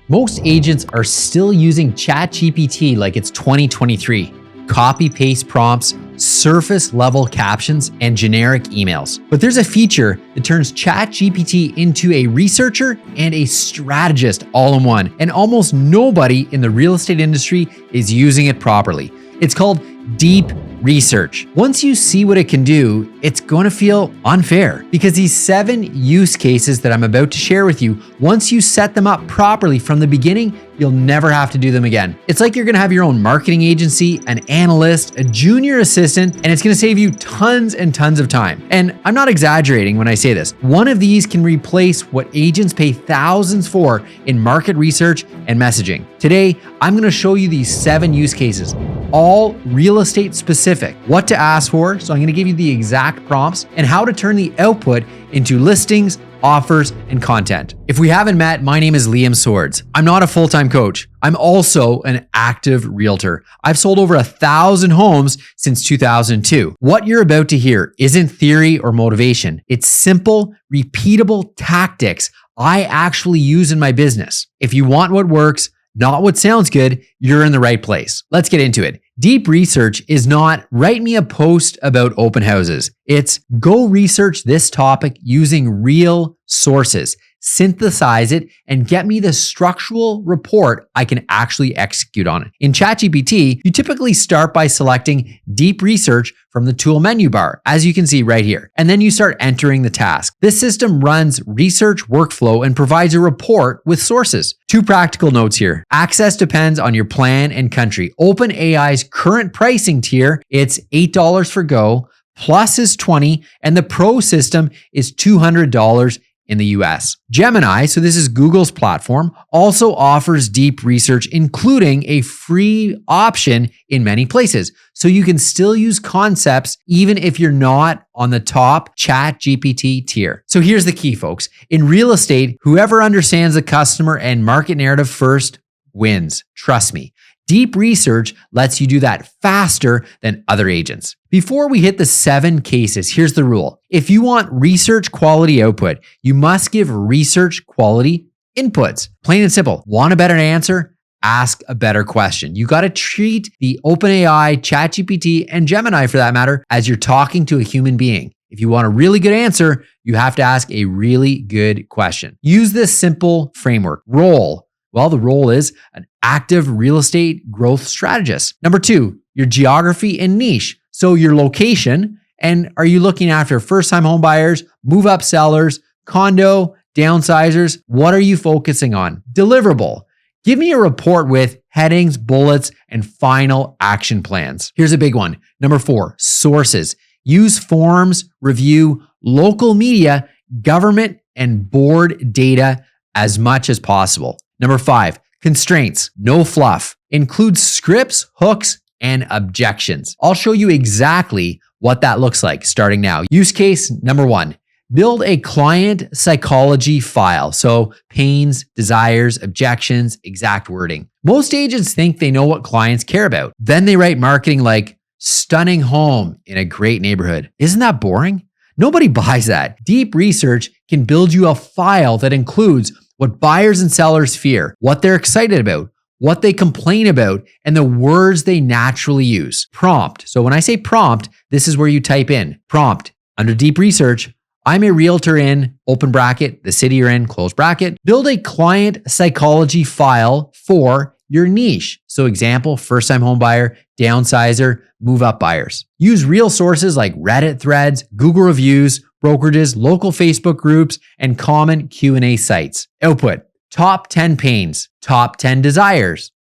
Most agents are still using ChatGPT like it's 2023. Copy-paste prompts, surface-level captions, and generic emails. But there's a feature that turns ChatGPT into a researcher and a strategist all in one, and almost nobody in the real estate industry is using it properly. It's called Deep Research. Once you see what it can do, it's going to feel unfair because these 7 use cases that I'm about to share with you, once you set them up properly from the beginning, you'll never have to do them again. It's like you're going to have your own marketing agency, an analyst, a junior assistant, and it's going to save you tons and tons of time. And I'm not exaggerating when I say this. One of these can replace what agents pay thousands for in market research and messaging. Today, I'm going to show you these 7 use cases, all real estate specific, what to ask for. So I'm going to give you the exact prompts and how to turn the output into listings, offers, and content. If we haven't met, my name is Liam Swords. I'm not a full-time coach. I'm also an active realtor. I've sold over 1,000 homes since 2002. What you're about to hear isn't theory or motivation. It's simple, repeatable tactics I actually use in my business. If you want what works, not what sounds good, you're in the right place. Let's get into it. Deep research is not write me a post about open houses. It's go research this topic using real sources, synthesize it, and get me the structural report I can actually execute on it. In ChatGPT, you typically start by selecting deep research from the tool menu bar, as you can see right here, and then you start entering the task. This system runs research workflow and provides a report with sources. 2 practical notes here. Access depends on your plan and country. OpenAI's current pricing tier, it's $8 for Go, Plus is $20, and the Pro system is $200 in the US. Gemini, so this is Google's platform, also offers deep research, including a free option in many places. So you can still use concepts even if you're not on the top ChatGPT tier. So here's the key, folks. In real estate, whoever understands the customer and market narrative first wins. Trust me. Deep research lets you do that faster than other agents. Before we hit the 7 cases, here's the rule. If you want research quality output, you must give research quality inputs. Plain and simple. Want a better answer? Ask a better question. You got to treat the OpenAI, ChatGPT, and Gemini for that matter as you're talking to a human being. If you want a really good answer, you have to ask a really good question. Use this simple framework. Role. Well, the role is an active real estate growth strategist. Number 2, your geography and niche. So your location, and are you looking after first-time home buyers, move-up sellers, condo, downsizers? What are you focusing on? Deliverable. Give me a report with headings, bullets, and final action plans. Here's a big one. Number 4, sources. Use forms, review, local media, government, and board data as much as possible. Number 5, constraints, no fluff. Include scripts, hooks, and objections. I'll show you exactly what that looks like starting now. Use case number 1, build a client psychology file. So pains, desires, objections, exact wording. Most agents think they know what clients care about. Then they write marketing like stunning home in a great neighborhood. Isn't that boring? Nobody buys that. Deep research can build you a file that includes what buyers and sellers fear, what they're excited about, what they complain about, and the words they naturally use. Prompt. So when I say prompt, this is where you type in prompt. Under deep research, I'm a realtor in, open bracket, the city you're in, close bracket. Build a client psychology file for your niche. So example, first-time home buyer, downsizer, move-up buyers. Use real sources like Reddit threads, Google reviews, brokerages, local Facebook groups, and common Q&A sites. Output, top 10 pains, top 10 desires,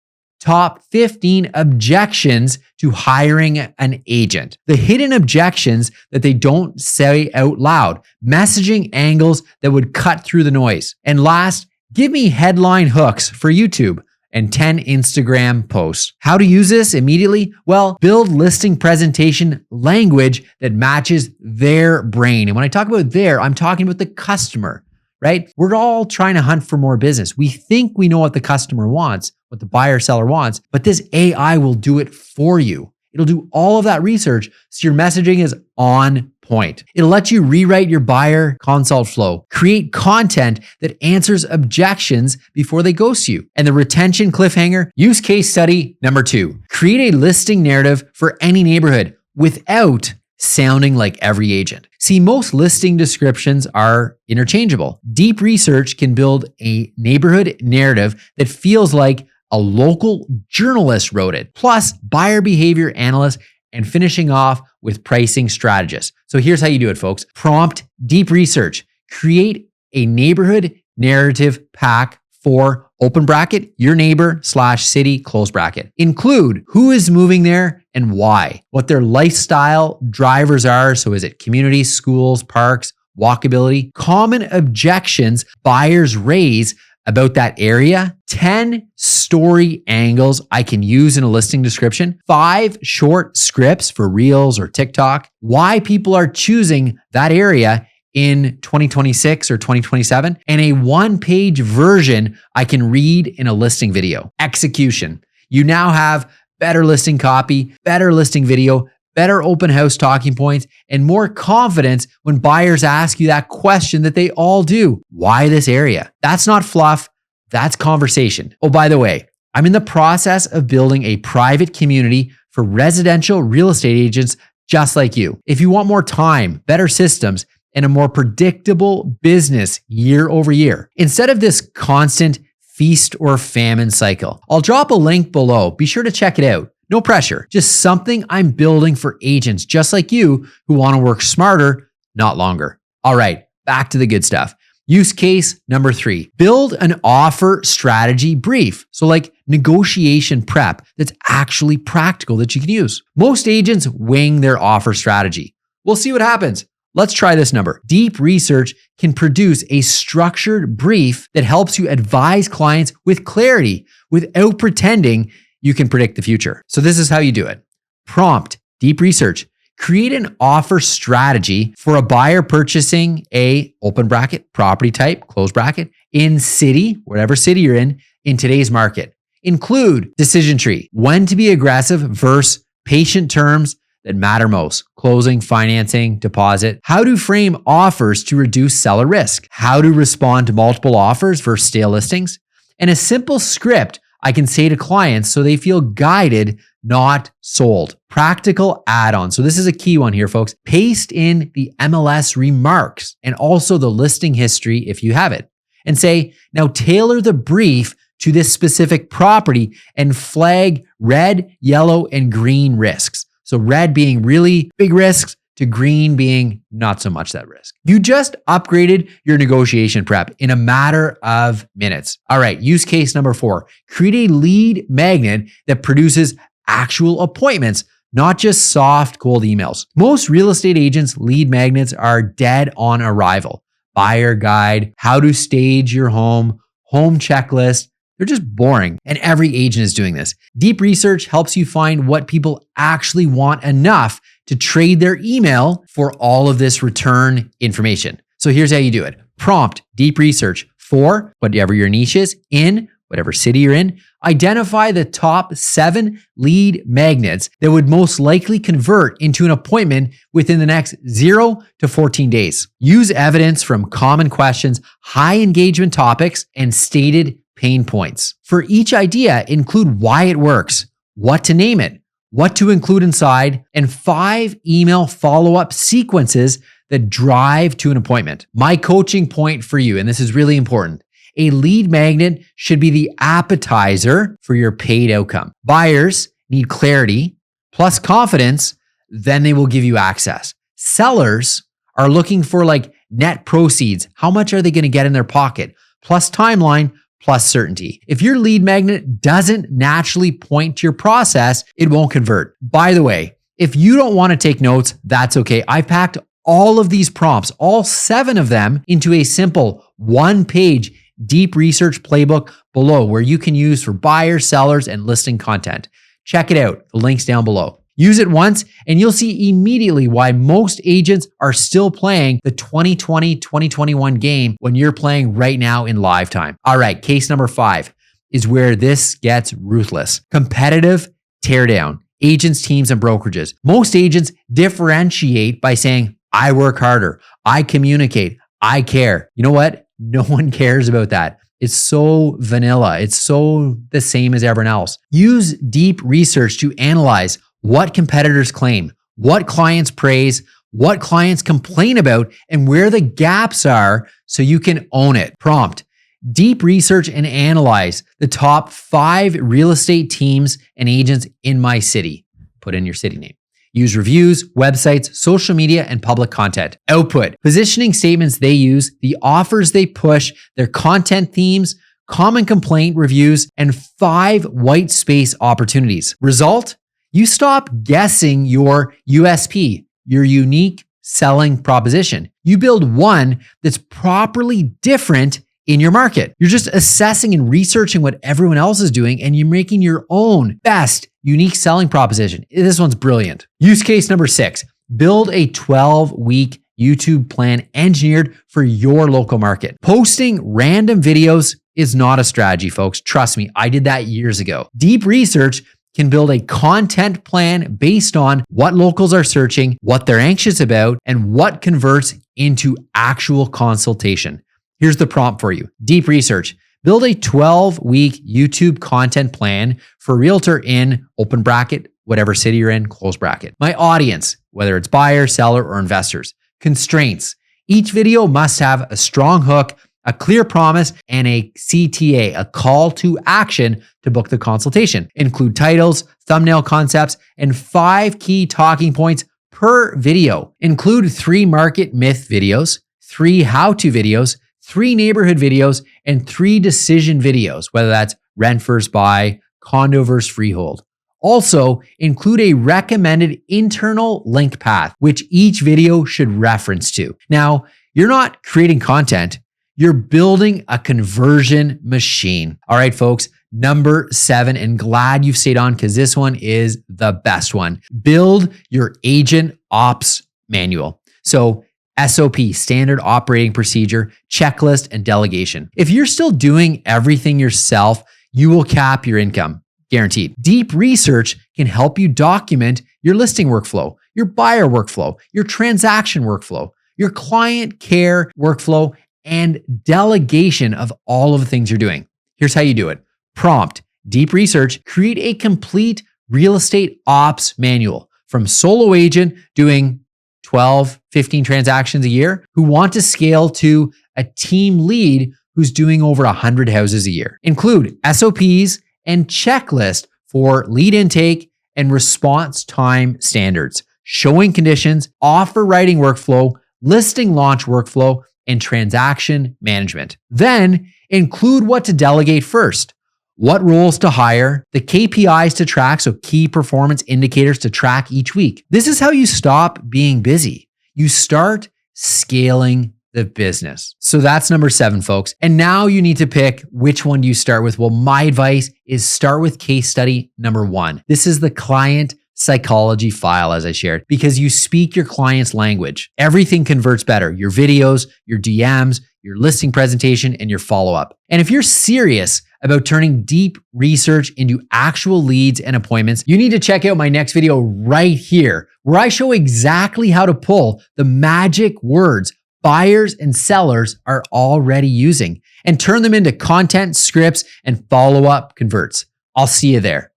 top 15 objections to hiring an agent. The hidden objections that they don't say out loud, messaging angles that would cut through the noise. And last, give me headline hooks for YouTube and 10 Instagram posts. How to use this immediately? Well, build listing presentation language that matches their brain. And when I talk about their, I'm talking about the customer, right? We're all trying to hunt for more business. We think we know what the customer wants, what the buyer seller wants, but this AI will do it for you. It'll do all of that research so your messaging is on point. It'll let you rewrite your buyer consult flow, create content that answers objections before they ghost you. And the retention cliffhanger, use case study number 2. Create a listing narrative for any neighborhood without sounding like every agent. See, most listing descriptions are interchangeable. Deep Research can build a neighborhood narrative that feels like a local journalist wrote it, plus buyer behavior analysts, and finishing off with pricing strategists. So here's how you do it, folks. Prompt Deep Research. Create a neighborhood narrative pack for open bracket, your neighbor / city, close bracket. Include who is moving there and why, what their lifestyle drivers are. So is it communities, schools, parks, walkability, common objections buyers raise about that area, 10 story angles I can use in a listing description, 5 short scripts for Reels or TikTok, why people are choosing that area in 2026 or 2027, and a 1-page version I can read in a listing video. Execution. You now have better listing copy, better listing video, better open house talking points, and more confidence when buyers ask you that question that they all do. Why this area? That's not fluff. That's conversation. Oh, by the way, I'm in the process of building a private community for residential real estate agents just like you. If you want more time, better systems, and a more predictable business year over year, instead of this constant feast or famine cycle, I'll drop a link below. Be sure to check it out. No pressure, just something I'm building for agents just like you who want to work smarter, not longer. All right, back to the good stuff. Use case number 3, build an offer strategy brief. So like negotiation prep that's actually practical that you can use. Most agents wing their offer strategy. We'll see what happens. Let's try this number. Deep Research can produce a structured brief that helps you advise clients with clarity without pretending you can predict the future. So this is how you do it. Prompt Deep Research. Create an offer strategy for a buyer purchasing a open bracket property type, close bracket, in city, whatever city you're in today's market. Include decision tree, when to be aggressive versus patient terms that matter most, closing, financing, deposit, how to frame offers to reduce seller risk, how to respond to multiple offers versus stale listings, and a simple script I can say to clients so they feel guided, not sold. Practical add-on. So this is a key one here, folks. Paste in the MLS remarks and also the listing history if you have it. And say, now tailor the brief to this specific property and flag red, yellow, and green risks. So red being really big risks to green being not so much that risk. You just upgraded your negotiation prep in a matter of minutes. All right, use case number 4. Create a lead magnet that produces actual appointments, not just soft, cold emails. Most real estate agents' lead magnets are dead on arrival. Buyer guide, how to stage your home, home checklist. They're just boring, and every agent is doing this. Deep Research helps you find what people actually want enough to trade their email for all of this return information. So here's how you do it. Prompt Deep Research for whatever your niche is in whatever city you're in. Identify the top 7 lead magnets that would most likely convert into an appointment within the next 0 to 14 days. Use evidence from common questions, high engagement topics, and stated pain points. For each idea, include why it works, what to name it, what to include inside, and 5 email follow-up sequences that drive to an appointment. My coaching point for you, and this is really important, a lead magnet should be the appetizer for your paid outcome. Buyers need clarity plus confidence, then they will give you access. Sellers are looking for like net proceeds. How much are they going to get in their pocket? Plus timeline, plus certainty. If your lead magnet doesn't naturally point to your process, it won't convert. By the way, if you don't want to take notes, that's okay. I packed all of these prompts, all 7 of them, into a simple 1-page Deep Research playbook below where you can use for buyers, sellers, and listing content. Check it out. The link's down below. Use it once and you'll see immediately why most agents are still playing the 2020-2021 game when you're playing right now in live time. All right, case number 5 is where this gets ruthless. Competitive teardown. Agents, teams, and brokerages. Most agents differentiate by saying, I work harder. I communicate. I care. You know what? No one cares about that. It's so vanilla. It's so the same as everyone else. Use deep research to analyze what competitors claim, what clients praise, what clients complain about, and where the gaps are so you can own it. Prompt: deep research and analyze the top 5 real estate teams and agents in my city. Put in your city name. Use reviews, websites, social media, and public content. Output: positioning statements they use, the offers they push, their content themes, common complaint reviews, and 5 white space opportunities. Result: you stop guessing your USP, your unique selling proposition. You build one that's properly different in your market. You're just assessing and researching what everyone else is doing, and you're making your own best unique selling proposition. This one's brilliant. Use case number 6, build a 12-week YouTube plan engineered for your local market. Posting random videos is not a strategy, folks. Trust me, I did that years ago. Deep research can build a content plan based on what locals are searching, what they're anxious about, and what converts into actual consultation. Here's the prompt for you. Deep research: build a 12-week YouTube content plan for a realtor in open bracket, whatever city you're in, close bracket. My audience, whether it's buyer, seller, or investors. Constraints: each video must have a strong hook, a clear promise, and a CTA, a call to action to book the consultation. Include titles, thumbnail concepts, and 5 key talking points per video. Include 3 market myth videos, 3 how-to videos, 3 neighborhood videos, and 3 decision videos, whether that's rent versus buy, condo versus freehold. Also, include a recommended internal link path, which each video should reference to. Now, you're not creating content, you're building a conversion machine. All right, folks, number 7, and glad you've stayed on because this one is the best one. Build your agent ops manual. So, SOP, standard operating procedure, checklist, and delegation. If you're still doing everything yourself, you will cap your income, guaranteed. Deep research can help you document your listing workflow, your buyer workflow, your transaction workflow, your client care workflow, and delegation of all of the things you're doing. Here's how you do it. Prompt: deep research, create a complete real estate ops manual from solo agent doing 12, 15 transactions a year who want to scale to a team lead who's doing over 100 houses a year. Include SOPs and checklist for lead intake and response time standards, showing conditions, offer writing workflow, listing launch workflow, and transaction management. Then include what to delegate first, what roles to hire, the KPIs to track, so key performance indicators to track each week. This is how you stop being busy. You start scaling the business. So that's number 7, folks. And now you need to pick which one do you start with. Well, my advice is start with case study number 1. This is the client psychology file, as I shared, because you speak your client's language. Everything converts better. Your videos, your DMs, your listing presentation, and your follow-up. And if you're serious about turning deep research into actual leads and appointments, you need to check out my next video right here, where I show exactly how to pull the magic words buyers and sellers are already using and turn them into content, scripts, and follow-up converts. I'll see you there.